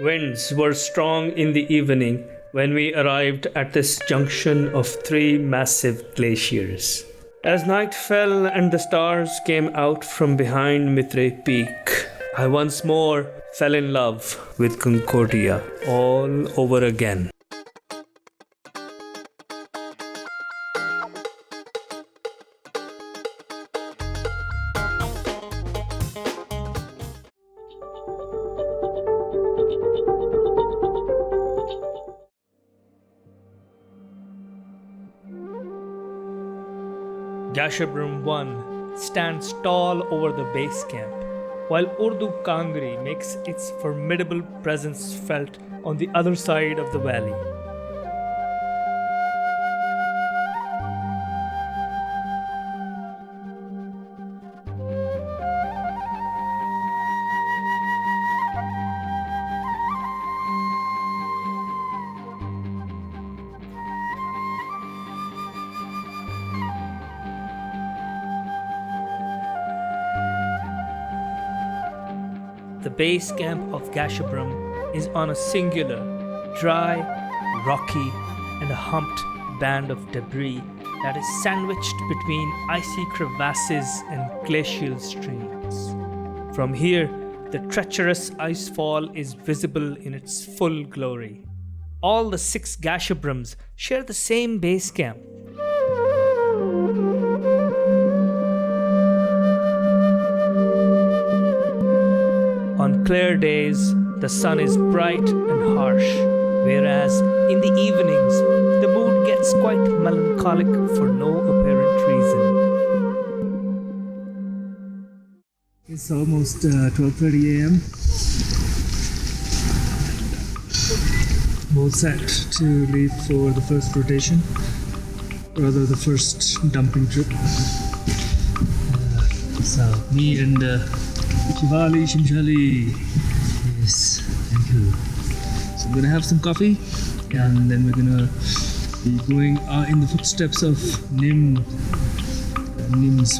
Winds were strong in the evening when we arrived at this junction of three massive glaciers. As night fell and the stars came out from behind Mitre Peak, I once more fell in love with Concordia all over again. Gasherbrum 1 stands tall over the base camp, while Urdu Kangri makes its formidable presence felt on the other side of the valley. The base camp of Gasherbrum is on a singular, dry, rocky, and a humped band of debris that is sandwiched between icy crevasses and glacial streams. From here, the treacherous Icefall is visible in its full glory. All the 6 Gasherbrums share the same base camp. On clear days, the sun is bright and harsh, whereas in the evenings, the mood gets quite melancholic for no apparent reason. It's almost 12:30 a.m. We're all set to leave for the first rotation, rather the first dumping trip. So me and Shimshali. Yes, thank you. So we're gonna have some coffee and then we're gonna be going in the footsteps of Nim's,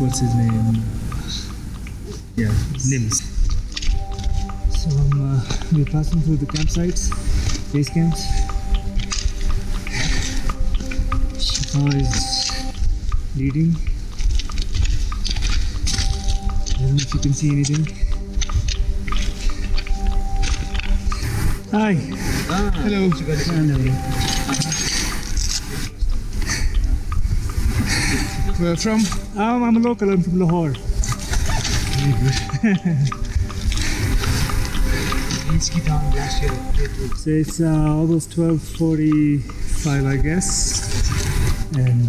what's his name? Yeah, Nim's. So we're passing through the campsites, base camps. Shifa is leading. I don't know if you can see anything. Hi. Hello. Hello. Where from? I'm a local. I'm from Lahore. Very good. So it's almost 12:45, I guess, and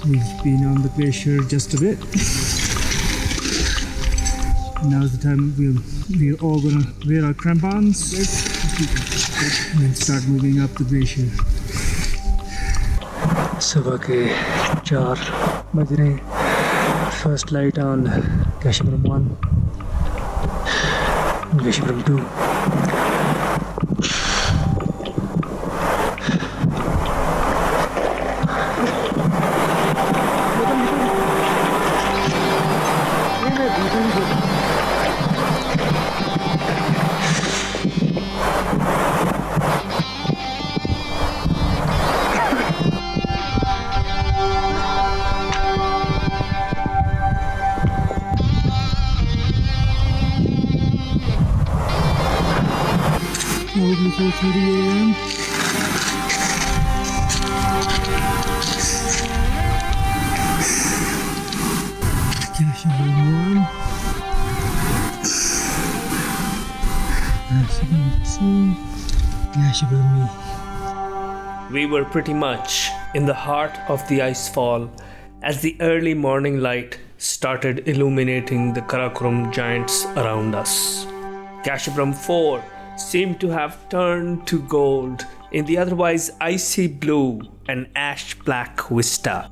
we've been on the glacier just a bit. Now's the time we're all gonna wear our crampons and then start moving up the glacier. Subah ke 4 baj rahe. First light on Gasherbrum 1, Gasherbrum 2. Probably 4:30 a.m. Gasherbrum 1, Gasherbrum 2, Gasherbrum me. We were pretty much in the heart of the Icefall as the early morning light started illuminating the Karakoram giants around us. Gasherbrum 4 seemed to have turned to gold in the otherwise icy blue and ash black vista.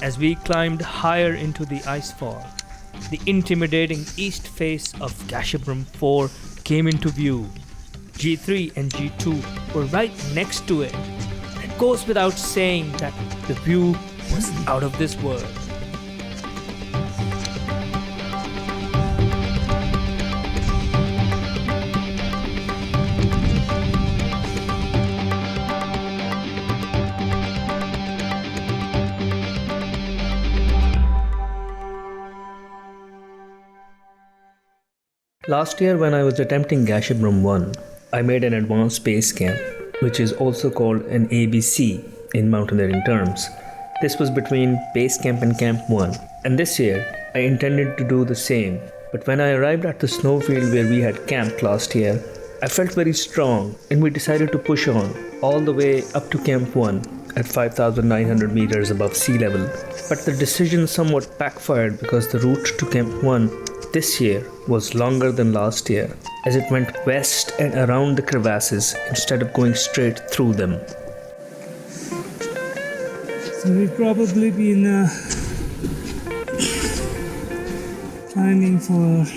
As we climbed higher into the icefall, the intimidating east face of Gasherbrum 4 came into view. G3 and G2 were right next to it. It goes without saying that the view was out of this world. Last year, when I was attempting Gasherbrum 1, I made an advanced base camp, which is also called an ABC in mountaineering terms. This was between base camp and camp 1, and this year I intended to do the same. But when I arrived at the snowfield where we had camped last year, I felt very strong and we decided to push on all the way up to camp 1 at 5,900 meters above sea level. But the decision somewhat backfired because the route to camp 1 this year was longer than last year, as it went west and around the crevasses instead of going straight through them. So we've probably been climbing for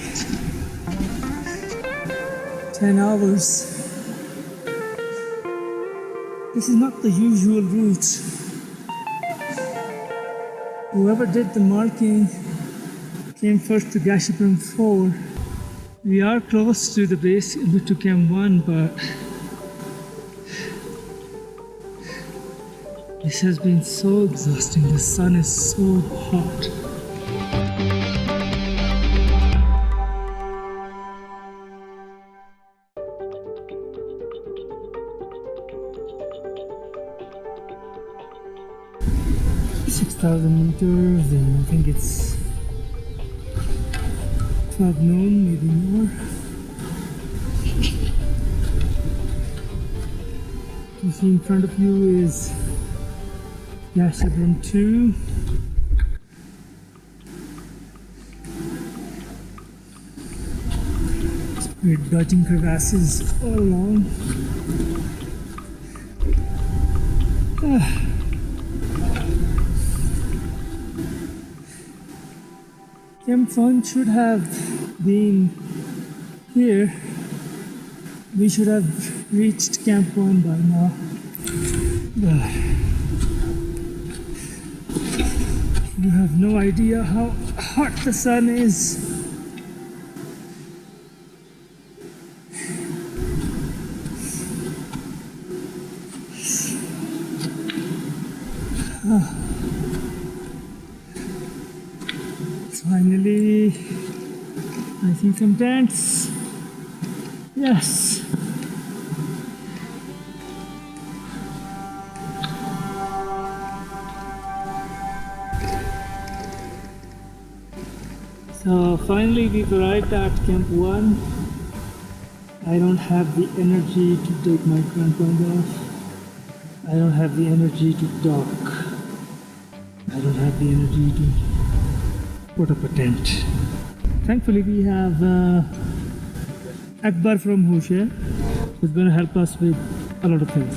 10 hours. This is not the usual route. Whoever did the marking came first to Gasherbrum 4. We are close to the base, to camp 1, but this has been so exhausting. The sun is so hot. $6,000 and I think it's 12 noon, maybe more. You see in front of you is Gasherbrum 2. We're dodging crevasses all along. Camp 1 should have been here. We should have reached Camp 1 by now. You have no idea how hot the sun is. Finally, I see some tents. Yes. So finally we've arrived at Camp 1. I don't have the energy to take my crampons off. I don't have the energy to dock. I don't have the energy to put up a tent. Thankfully we have Akbar from Hoshiar, who's going to help us with a lot of things.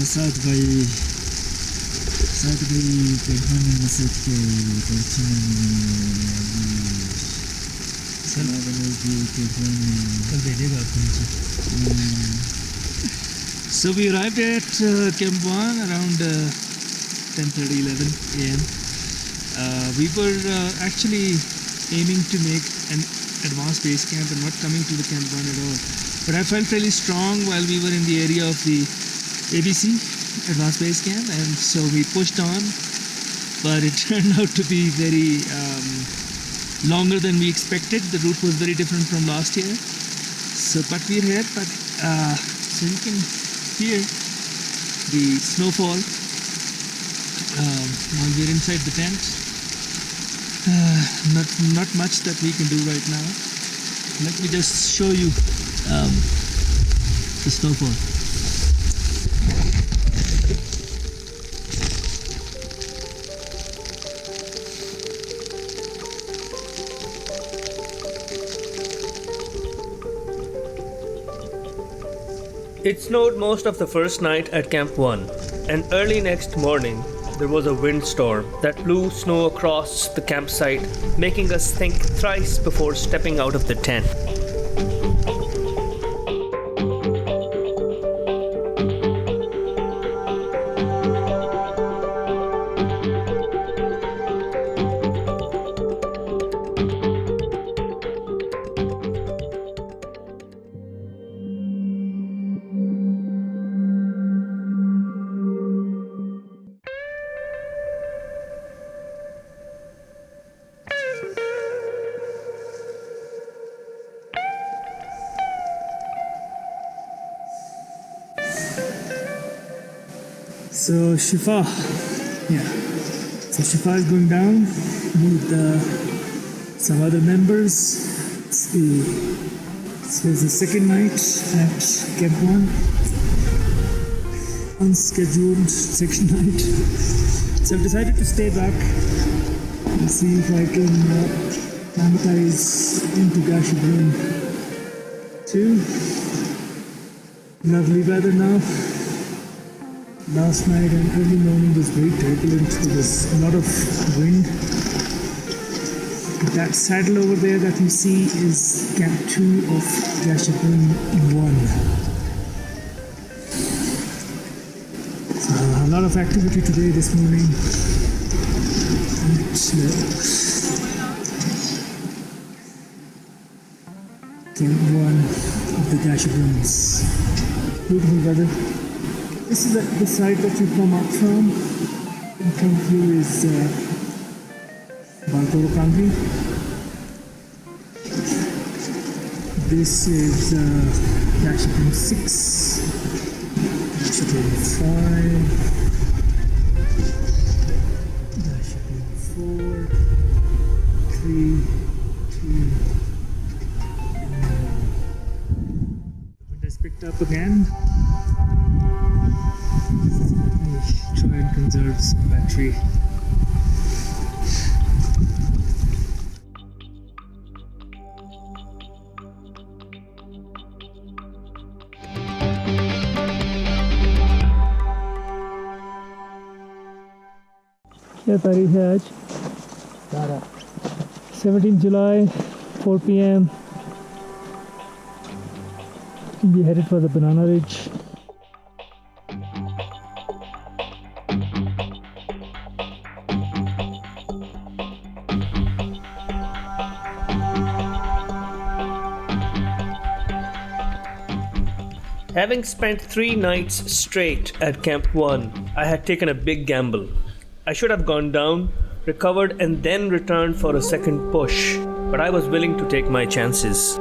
साथ भाई पेखाने मसद के पश्चिम So we arrived at Camp 1 around 10:30, 11 a.m. We were actually aiming to make an advanced base camp and not coming to the Camp 1 at all. But I felt really strong while we were in the area of the ABC, Advanced Base Camp, and so we pushed on. But it turned out to be very longer than we expected. The route was very different from last year. So, but we're here. But so you can hear the snowfall while we're inside the tent. Not much that we can do right now. Let me just show you the snowfall. It snowed most of the first night at Camp 1, and early next morning there was a windstorm that blew snow across the campsite, making us think thrice before stepping out of the tent. So Shifa, So Shifa is going down with some other members. This is the second night at Camp 1. Unscheduled section night. So I've decided to stay back and see if I can acclimatize into Gashabrum too. Lovely weather now. Last night and early morning was very turbulent. There was a lot of wind. That saddle over there that you see is Camp 2 of Chashkin 1. So a lot of activity today, this morning. Camp 1 of the Chashkins. Beautiful weather. This is the side that you come up from. In front of you is Baltoro County. This is Chashkin 6, Chashkin 5, Chashkin 4, 3, 2, and 1. Wind has picked up again. Try and conserve some battery. क्या तारीख है आज 17 July 4 p.m. We headed for the Banana Ridge. Having spent 3 nights straight at Camp 1, I had taken a big gamble. I should have gone down, recovered, and then returned for a second push, but I was willing to take my chances.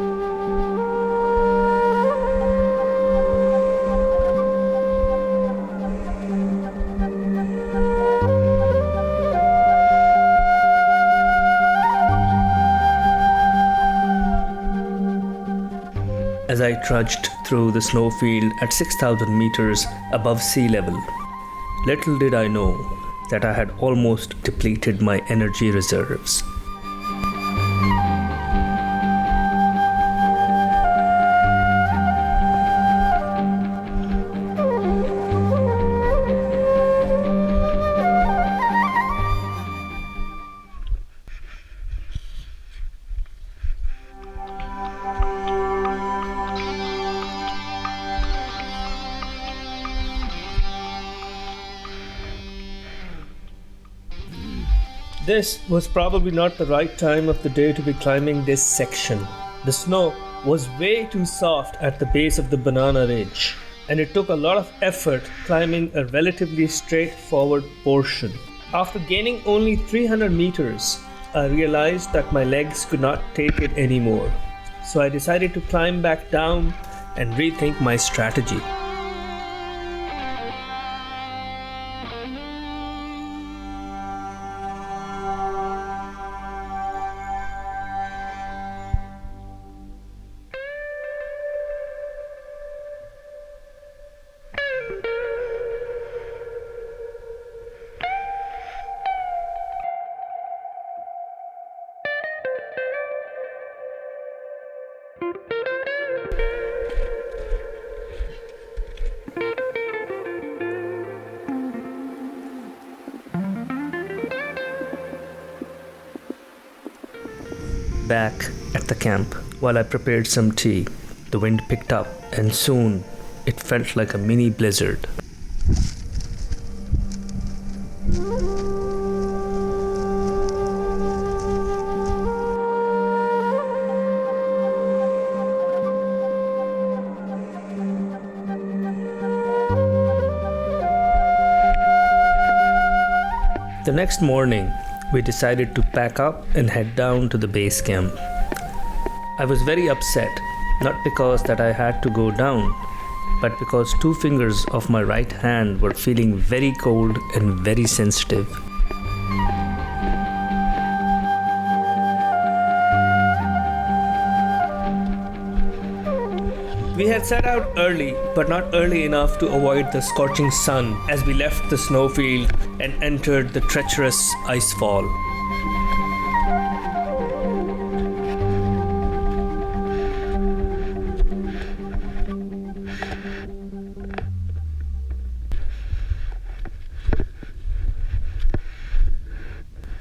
As I trudged through the snowfield at 6,000 meters above sea level, little did I know that I had almost depleted my energy reserves. This was probably not the right time of the day to be climbing this section. The snow was way too soft at the base of the Banana Ridge, and it took a lot of effort climbing a relatively straightforward portion. After gaining only 300 meters, I realized that my legs could not take it anymore. So I decided to climb back down and rethink my strategy. back at the camp while I prepared some tea. The wind picked up, and soon it felt like a mini blizzard. The next morning, we decided to pack up and head down to the base camp. I was very upset, not because that I had to go down, but because 2 fingers of my right hand were feeling very cold and very sensitive. We had set out early, but not early enough to avoid the scorching sun as we left the snowfield and entered the treacherous Icefall.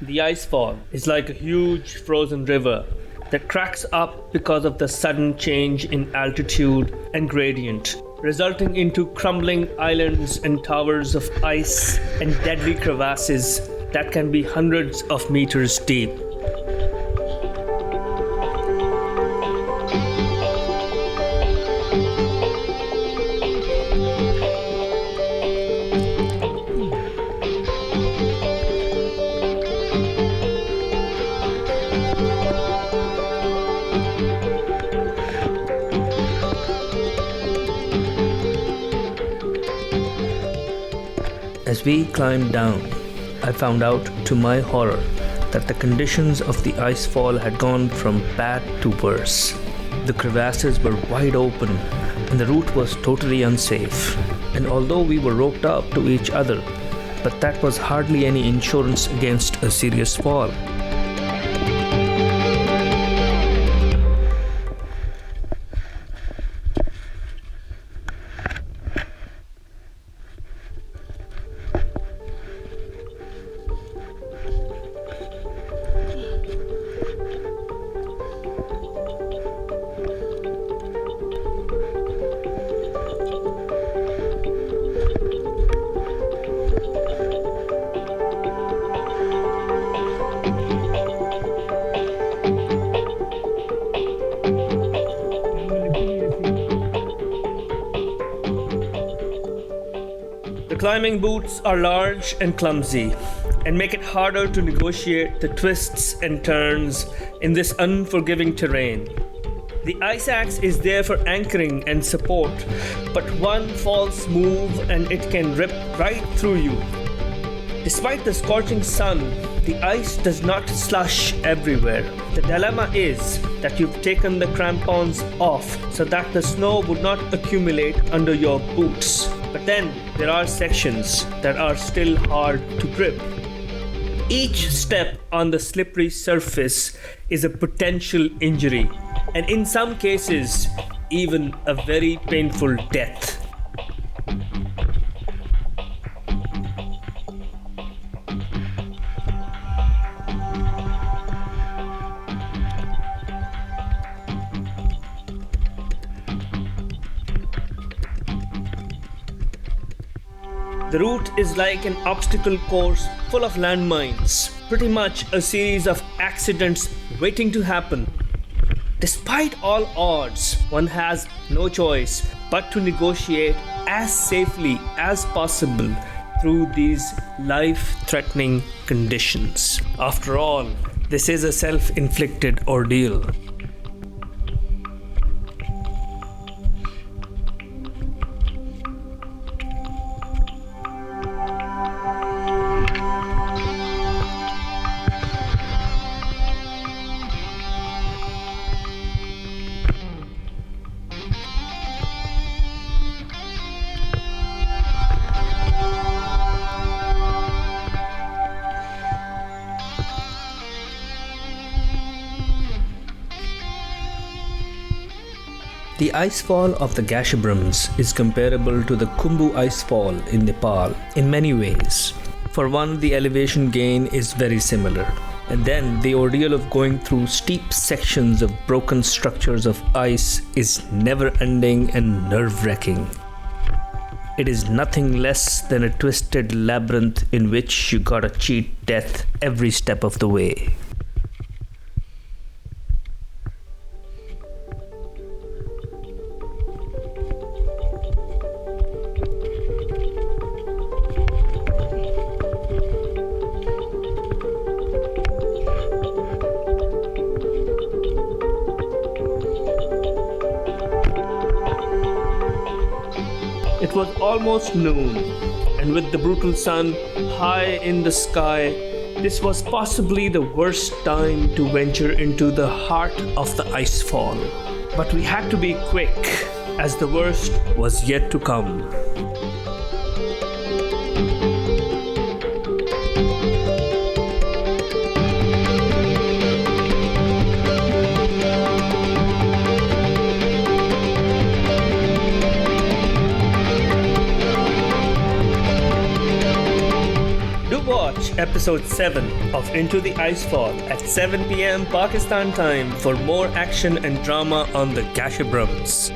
The Icefall is like a huge frozen river that cracks up because of the sudden change in altitude and gradient, resulting into crumbling islands and towers of ice and deadly crevasses that can be hundreds of meters deep. As we climbed down, I found out to my horror that the conditions of the Icefall had gone from bad to worse. The crevasses were wide open and the route was totally unsafe. And although we were roped up to each other, but that was hardly any insurance against a serious fall. The climbing boots are large and clumsy and make it harder to negotiate the twists and turns in this unforgiving terrain. The ice axe is there for anchoring and support, but one false move and it can rip right through you. Despite the scorching sun, the ice does not slush everywhere. The dilemma is that you've taken the crampons off so that the snow would not accumulate under your boots. But then there are sections that are still hard to grip. Each step on the slippery surface is a potential injury, and in some cases, even a very painful death. The route is like an obstacle course full of landmines, pretty much a series of accidents waiting to happen. Despite all odds, one has no choice but to negotiate as safely as possible through these life-threatening conditions. After all, this is a self-inflicted ordeal. The icefall of the Gashebrums is comparable to the Khumbu icefall in Nepal in many ways. For one, the elevation gain is very similar. And then the ordeal of going through steep sections of broken structures of ice is never ending and nerve wracking. It is nothing less than a twisted labyrinth in which you gotta cheat death every step of the way. It was almost noon, and with the brutal sun high in the sky, this was possibly the worst time to venture into the heart of the Icefall. But we had to be quick, as the worst was yet to come. Watch episode 7 of Into the Icefall at 7 p.m. Pakistan time for more action and drama on the Gashabrums.